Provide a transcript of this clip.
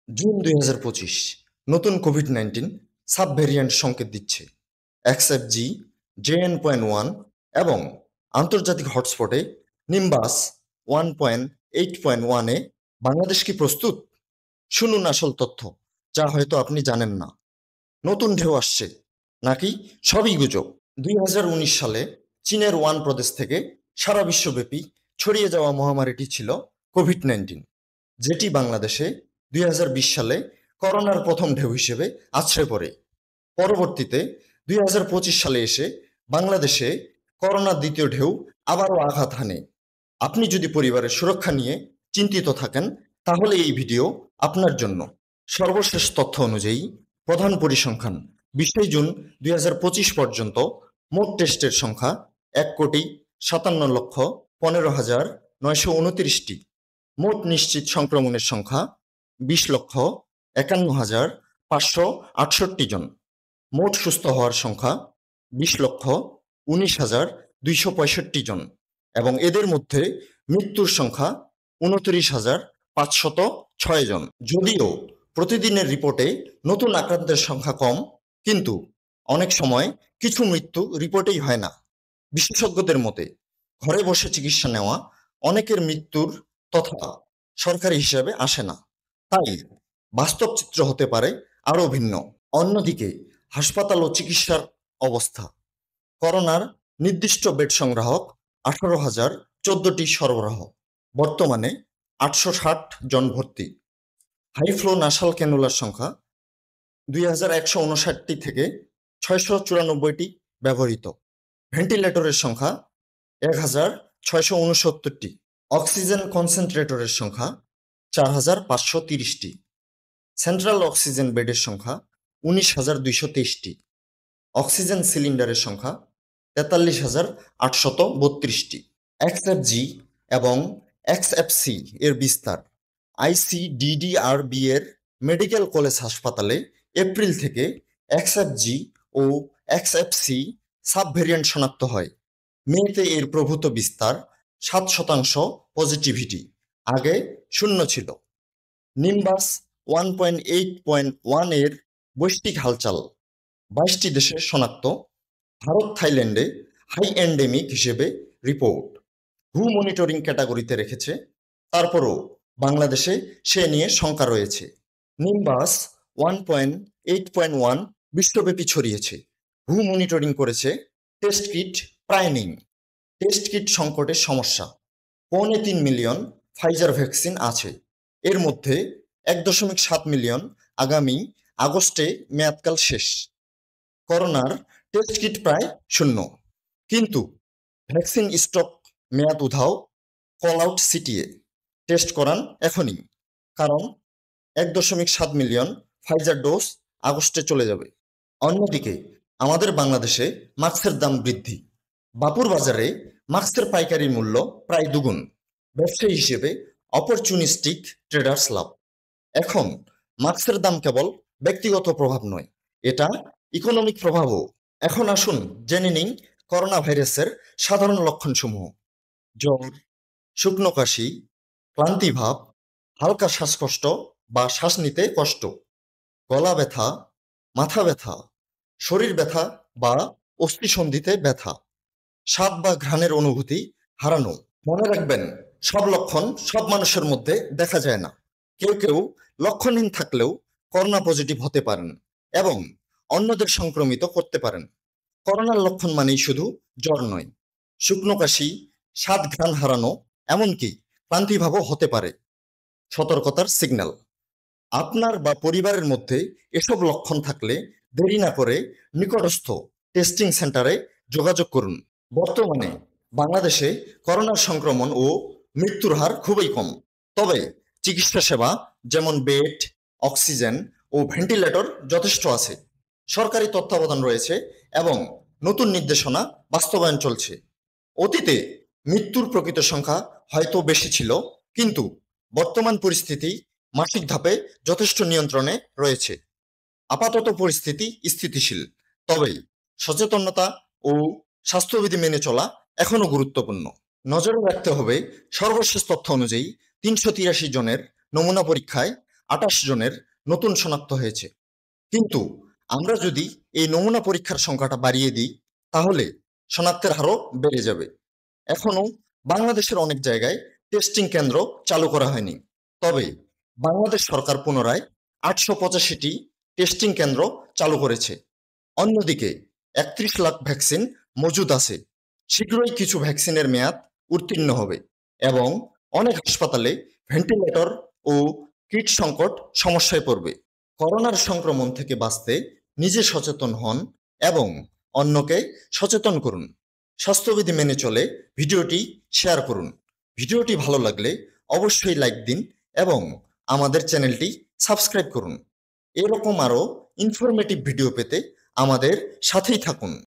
June 2025 নতুন COVID-19 sub variant সংকেত দিচ্ছে। XFG, JN.1 এবং আন্তর্জাতিক হটস্পটে নিম্বাস 1.8.1 এ বাংলাদেশ কি প্রস্তুত? শুনুন আসল তথ্য, যা হয়তো আপনি জানেন না। নতুন ঢেউ আসছে নাকি সবই গুজব? 2019 সালে চীনের ওয়ান প্রদেশ থেকে সারা বিশ্বব্যাপী ছড়িয়ে যাওয়া মহামারীটি ছিল কোভিড-19, যেটি বাংলাদেশে 2020 সালে করোনার প্রথম ঢেউ হিসেবে আছড়ে পড়ে। পরবর্তীতে 2025 সালে এসে বাংলাদেশে করোনার দ্বিতীয় ঢেউ আবারও আঘাত হানে। আপনি যদি পরিবারের সুরক্ষা নিয়ে চিন্তিত থাকেন, তাহলে এই ভিডিও আপনার জন্য। সর্বশেষ তথ্য অনুযায়ী প্রধান পরিসংখ্যান 20 জুন 2025 পর্যন্ত মোট টেস্টের সংখ্যা 1,57,15,929টি। মোট নিশ্চিত সংক্রমণের সংখ্যা 20,51,568 জন। মোট সুস্থ হওয়ার সংখ্যা 20,19,265 জন এবং এদের মধ্যে মৃত্যুর সংখ্যা 29,506 জন। যদিও প্রতিদিনের রিপোর্টে নতুন আক্রান্তের সংখ্যা কম, কিন্তু অনেক সময় কিছু মৃত্যু রিপোর্টেই হয় না। বিশেষজ্ঞদের মতে ঘরে বসে চিকিৎসা নেওয়া অনেকের মৃত্যুর তথা সরকারি হিসাবে আসে না, তাই বাস্তব চিত্র হতে পারে আরও ভিন্ন। অন্যদিকে হাসপাতাল ও চিকিৎসার অবস্থা: করোনার নির্দিষ্ট বেড সংগ্রাহক 18,014টি সরবরাহ, বর্তমানে 860 জন ভর্তি। হাই ফ্লো নাসাল ক্যানুলার সংখ্যা 2,159টি থেকে 694টি ব্যবহৃত। ভেন্টিলেটরের সংখ্যা 1,669টি। অক্সিজেন কনসেন্ট্রেটরের সংখ্যা 4,530টি। সেন্ট্রাল অক্সিজেন বেডের সংখ্যা 19,223টি। অক্সিজেন সিলিন্ডারের সংখ্যা 43,832টি। XFG এবং XFC এর বিস্তার: ICDDRB এর মেডিকেল কলেজ হাসপাতালে এপ্রিল থেকে XFG ও XFC সাব ভ্যারিয়েন্ট শনাক্ত হয়। মেতে এর প্রভূত বিস্তার 7% পজিটিভিটি, আগে 0 ছিল। নিম্বাস 1.8.1 এর বৈশ্বিক হালচাল: 22টি দেশে শনাক্ত, ভারত থাইল্যান্ডে হাই এন্ডেমিক হিসেবে রিপোর্ট। হু মনিটরিং ক্যাটাগরিতে রেখেছে, তারপরও বাংলাদেশে সে নিয়ে শঙ্কা রয়েছে। নিম্বাস 1.8.1 বিশ্বব্যাপী ছড়িয়েছে। হু মনিটরিং করেছে টেস্ট কিট প্রায় নেই। টেস্ট কিট সংকটের সমস্যা: 3.25 মিলিয়ন ফাইজার ভ্যাকসিন আছে, এর মধ্যে 1.7 মিলিয়ন আগামী আগস্টে মেয়াদকাল শেষ। করোনার টেস্ট কিট প্রায় শূন্য, কিন্তু ভ্যাকসিন স্টক মেয়াদ উধাও। কল আউট সিটিএ টেস্ট করান এখনই, কারণ 1.7 মিলিয়ন ফাইজার ডোজ আগস্টে চলে যাবে। অন্যদিকে আমাদের বাংলাদেশে মাস্কের দাম বৃদ্ধি: বাপুর বাজারে মাস্কের পাইকারি মূল্য প্রায় দ্বিগুণ। ব্যবসায়ী হিসেবে অপরচুনিস্টিক ট্রেডার্স লাভ। এখন মাস্কের দাম কেবল ব্যক্তিগত প্রভাব নয়, এটা ইকোনমিক প্রভাবও। এখন আসুন জেনে নিন করোনা ভাইরাসের সাধারণ লক্ষণসমূহ: জ্বর, শুকনো কাশি, ক্লান্তিভাব, হালকা শ্বাসকষ্ট বা শ্বাস নিতে কষ্ট, গলা ব্যথা, মাথা ব্যথা, শরীর ব্যথা বা অস্থিসন্ধিতে ব্যথা, স্বাদ বা ঘ্রাণের অনুভূতি হারানো। মনে রাখবেন, সব লক্ষণ সব মানুষের মধ্যে দেখা যায় না। কেউ কেউ লক্ষণহীন থাকলেও করোনা পজিটিভ হতে পারেন এবং অন্যদের সংক্রমিত করতে পারেন। করোনার লক্ষণ মানেই শুধু জ্বর নয়, শুকনো কাশি, স্বাদ ঘ্রাণ হারানো, এমনকি ক্লান্তিভাবও হতে পারে সতর্কতার সিগন্যাল। আপনার বা পরিবারের মধ্যে এসব লক্ষণ থাকলে দেরি না করে নিকটস্থ টেস্টিং সেন্টারে যোগাযোগ করুন। বর্তমানে বাংলাদেশে করোনার সংক্রমণ ও মৃত্যুর হার খুবই কম, তবে চিকিৎসা সেবা যেমন বেড, অক্সিজেন ও ভেন্টিলেটর যথেষ্ট আছে। সরকারি তত্ত্বাবধান রয়েছে এবং নতুন নির্দেশনা বাস্তবায়ন চলছে। অতীতে মৃত্যুর প্রকৃত সংখ্যা হয়তো বেশি ছিল, কিন্তু বর্তমান পরিস্থিতি মাসিক ধাপে যথেষ্ট নিয়ন্ত্রণে রয়েছে। আপাতত পরিস্থিতি স্থিতিশীল, তবে সচেতনতা ও স্বাস্থ্যবিধি মেনে চলা এখনও গুরুত্বপূর্ণ। নজরে রাখতে হবে, সর্বশেষ তথ্য অনুযায়ী 383 জনের নমুনা পরীক্ষায় 28 জনের নতুন শনাক্ত হয়েছে। কিন্তু আমরা যদি এই নমুনা পরীক্ষার সংখ্যাটা বাড়িয়ে দিই তাহলে শনাক্তের হারও বেড়ে যাবে। এখনো বাংলাদেশের অনেক জায়গায় টেস্টিং কেন্দ্র চালু করা হয়নি, তবে বাংলাদেশ সরকার পুনরায় 885টি টেস্টিং কেন্দ্র চালু করেছে। অন্যদিকে 31 লাখ ভ্যাকসিন মজুদ আছে। শীঘ্রই কিছু ভ্যাকসিনের মেয়াদ উত্তীর্ণ হবে এবং অনেক হাসপাতালে ভেন্টিলেটর ও কিট সংকট সমস্যায় পড়বে। করোনার সংক্রমণ থেকে বাঁচতে নিজে সচেতন হন এবং অন্যকে সচেতন করুন। স্বাস্থ্যবিধি মেনে চলে ভিডিওটি শেয়ার করুন। ভিডিওটি ভালো লাগলে অবশ্যই লাইক দিন এবং আমাদের চ্যানেলটি সাবস্ক্রাইব করুন। এরকম আরও ইনফরমেটিভ ভিডিও পেতে আমাদের সাথেই থাকুন।